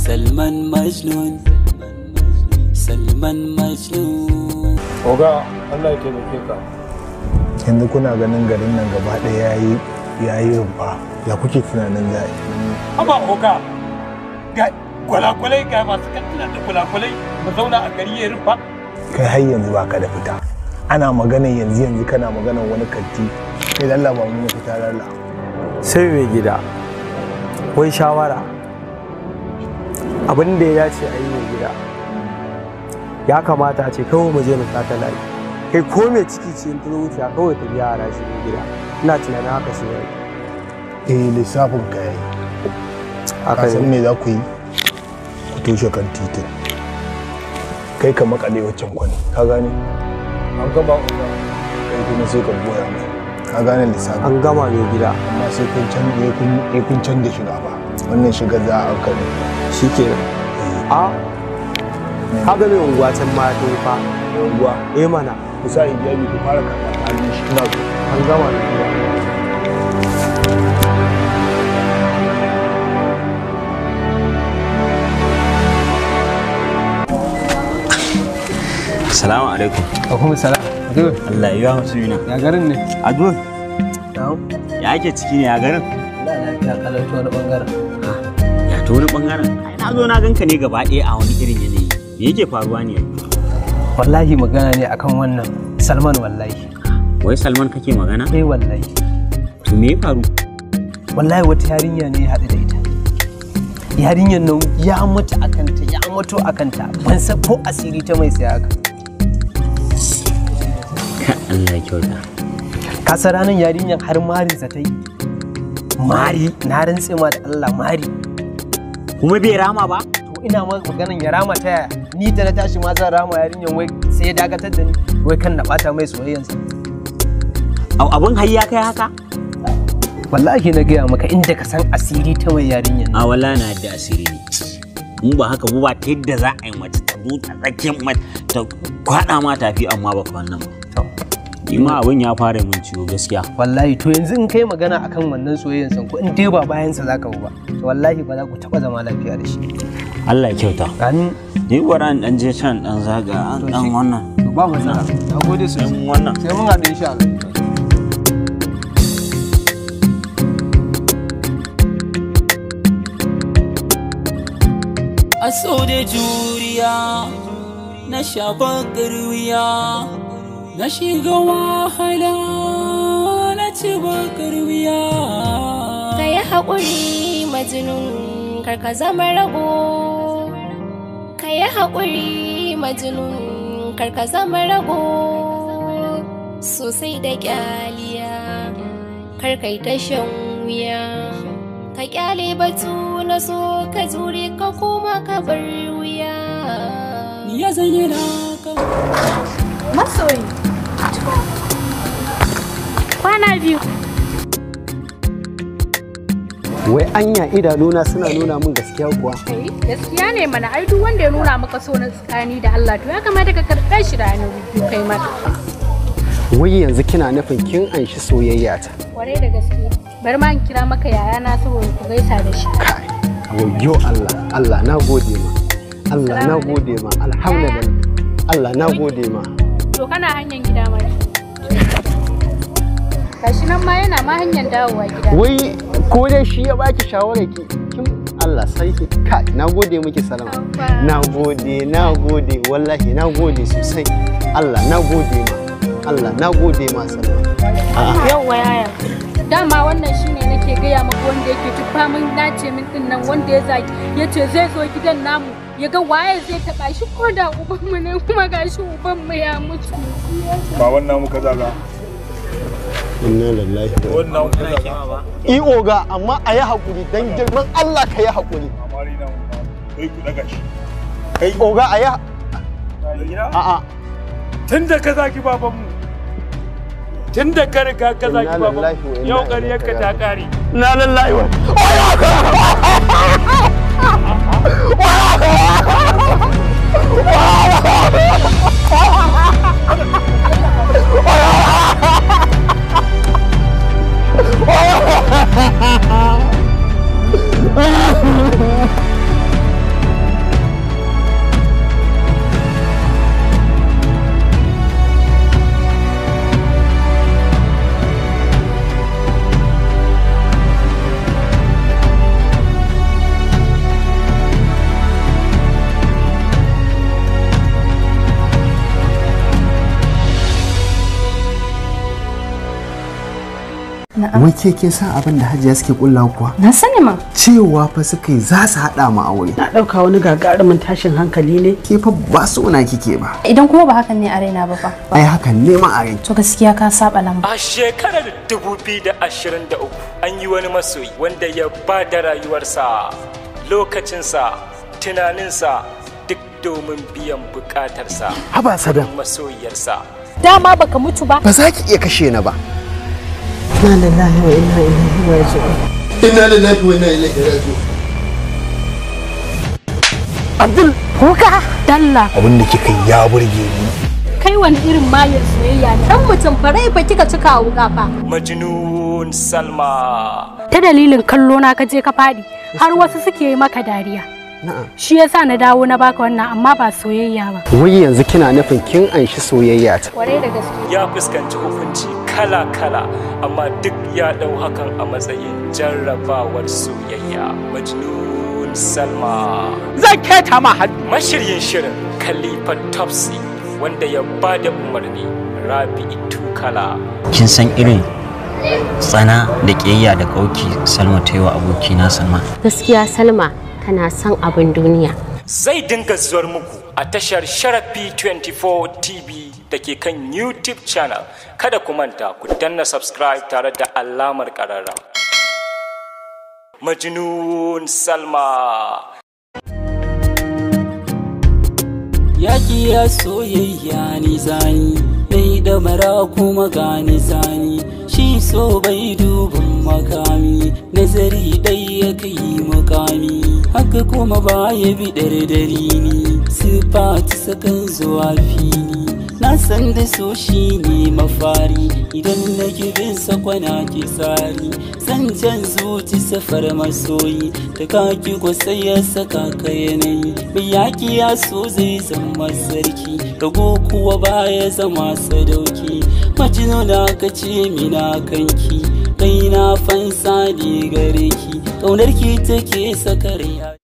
Salman Majnun, Salman Majnun. Oga, Allah ya taimake ka. Yanzu kuna ganin garin nan gaba ɗaya yayi rumfa. Ya kuke tunanin za a yi? Haba Oga, ga kwalakwalai ga masu kantina da kwalakwalai mu zauna a gari ya rumfa. Kai har yanzu baka da fita. Ana magana yanzu kana magana wani kanti. Kai Allah ba mu fita lalla. Sai mai gida. Wai shawara. Abin da ya dace a yi mai gida. Ya kamata a ce kawai mu je mu sata layi. Kai ko mai ciki ce in tuno wuce kawai ta biya haraji mai gida. Ina tunanin haka sai yayi. Lissafin ka yayi. Haka san me za ku yi? Ku toshe kan titin. Kai ka makale waccan kwani. Ka gane? An gama Oga. Kai kuma sai ka goya mai. Ka gane lissafin? an gama mai gida. Amma sai kun canza shiga ba. Wannan shiga za a kare. Shi ke kaga mai unguwa can ma ya fa Unguwa. mana Ku sa hijabi ku fara karɓar hannun shi. Ina so. an gama mai gida. Assalamu alaikum. Kuma salam. Allah ya yi mutumina. Ya garin ne? Adul. Na'am. Ya ake ciki ne ya garin? Allah lafiya kalau ta wani bangaren. Ya ta wani bangaren. Ai na zo na ganka ne gaba ɗaya a wani irin yanayi. Me yake faruwa ne yanzu? Wallahi magana ne akan wannan Salman wallahi. Wai Salman kake magana? Wallahi. To me ya faru? Wallahi wata yarinya ne ya haɗu da ita. Yarinyar nan ya mutu akanta, ya mutu akanta. Ban san ko asiri ta mai sai haka. Allah ya kyauta. Ka san ranar yarinyar har marinsa ta yi. Mari, na rantse ma da Allah mari. Kuma bai rama ba? To ina ma maganan ya rama ta yaya? Ni da na tashi ma zan rama yarinyar wai sai ya dakatar da ni. Wai kan na bata mai soyayyansa. Abun har ya kai haka? Wallahi na gaya maka inda ka san asiri ta mai yarinyar. A wallahi na yadda asiri ne. In ba haka ba ta yadda za a yi mace ta zo ta tsakiyar mace ta kwaɗa ma tafi amma ba ka wannan ba. Ni ma abin ya fara min ciwo gaskiya. Wallahi to yanzu in kai magana akan wannan soyayyan san ko in dai ba bayan sa zaka ba to wallahi ba za ku taba zama lafiya da shi. Allah ya kyauta. Amin. Ni gwara an dan je can dan zaga an dan wannan. To ba matsala. Nagode sosai. Wannan. Sai mun haɗu insha Allah. Aso da juriya na shafa wuya. Na shiga wahala na ci bakar wuya. Ka yi haƙuri majnun kar ka zama rago. Ka yi haƙuri majnun kar ka zama rago. Sosai da ƙyaliya kar kai ta shan wuya. Ka ƙyale batu na so ka jure ka koma ka bar wuya. Ni ya zayyana ka Masoyi. Kwana biyu. Wai anya idanuna suna nuna min gaskiya kuwa? Gaskiya ne mana ai duk wanda ya nuna maka so na tsakani da Allah to ya kamata ka karɓe shi da hannu biyu kai mata. Wai yanzu kina nufin kin anshi soyayya ta? Kwarai da gaske. Bari ma in kira maka yayana saboda ku gaisa da shi. Kai. Wayyo Allah na gode ma. Allah na gode ma. Alhamdulillah. Allah na gode ma. To kana hanyar gida mai. Gashi nan ma yana ma hanyar dawowa gida. Wai ko dai shi ya baki shawara ki Allah sarki kai na gode miki Salama. Na gode wallahi na gode sosai. Allah na gode ma. Allah na gode ma Salama. Yauwa yaya. Dama wannan shine nake gaya maka wanda yake tufa min nace min din nan wanda ya zaki yace zai zo gidan namu ya ga waye zai taba shi ko da ubanmu ne kuma gashi ubanmu ya mutu. Ba wannan muka zaga. Inna lillahi wa Wannan muka zaga. oga amma a yi haƙuri don girman Allah ka yi haƙuri. Amari nan kai ku daga shi. Kai Oga a yi a'a. Tun da ka zaki babanmu. Tun da ka riga ka zaki babanmu. Yau ƙaryarka ta ƙare. na lillahi wa Wai ke kin san abin da Hajiya suke kullawa kuwa? Na sani ma. Cewa fa suka yi za su haɗa mu aure. Na ɗauka wani gagarumin tashin hankali ne. Ke fa ba su na kike ba. Idan kuma ba hakan ne a raina ba fa. Ai hakan ne ma a rai. To gaskiya ka saba lamba. A shekarar 2023 an yi wani masoyi wanda ya ba da rayuwarsa, lokacinsa, tunaninsa duk domin biyan bukatarsa. Haba Sadam. Masoyiyarsa. Dama baka mutu ba. Ba za ki iya kashe ni ba. Inna lillahi wa inna ilaihi raji'un. Inna lillahi wa inna ilaihi raji'un. Abdul, kuka dalla. Abin da kika yi ya burge ni. Kai wani irin mayar soyayya ne? Dan mutum farai fa kika cika wuka fa. Majnun Salma. Ta dalilin kallo na ka je ka fadi, har wasu suke yi maka dariya. Shi yasa na dawo na baka wannan amma ba soyayya ba. Wai yanzu kina nufin kin anshi soyayya ta? Kwarai da gaske. Ya fuskanci hukunci kala-kala amma duk ya dau hakan a matsayin jarrabawar soyayya. Majnun Salma. Zan keta ma hannu. Mashiryin shirin Khalifa Topsy wanda ya bada umarni Rabi'u Tukala. Kin san irin tsana da ƙiyayya da ƙauki Salma ta yi wa abokina Salma? Gaskiya Salma tana son abin duniya. Zai dinga zuwar muku a tashar Sharafi 24 TV da ke kan YouTube channel. Kada ku manta ku danna subscribe tare da alamar ƙararra. Majnun Salma. Yaki ya soyayya ni zani, dai da mara kuma gani zani. Shi so bai dubin makami, nazari dai ya kai mukami. Haka kuma ba ya bi ni, sifati sakan zuwa fili. Na san da so shi ne mafari, idan na bin sakwana ke tsari. San can zuci safar masoyi, ta kaki ko sai ya saka ka yanayi. Mai yaki ya so zai zama sarki, rago kuwa baya zama sadauki. Majnuna ka ce mina kanki, kai na fansa ne gare ki, ƙaunar ki take sakar ya.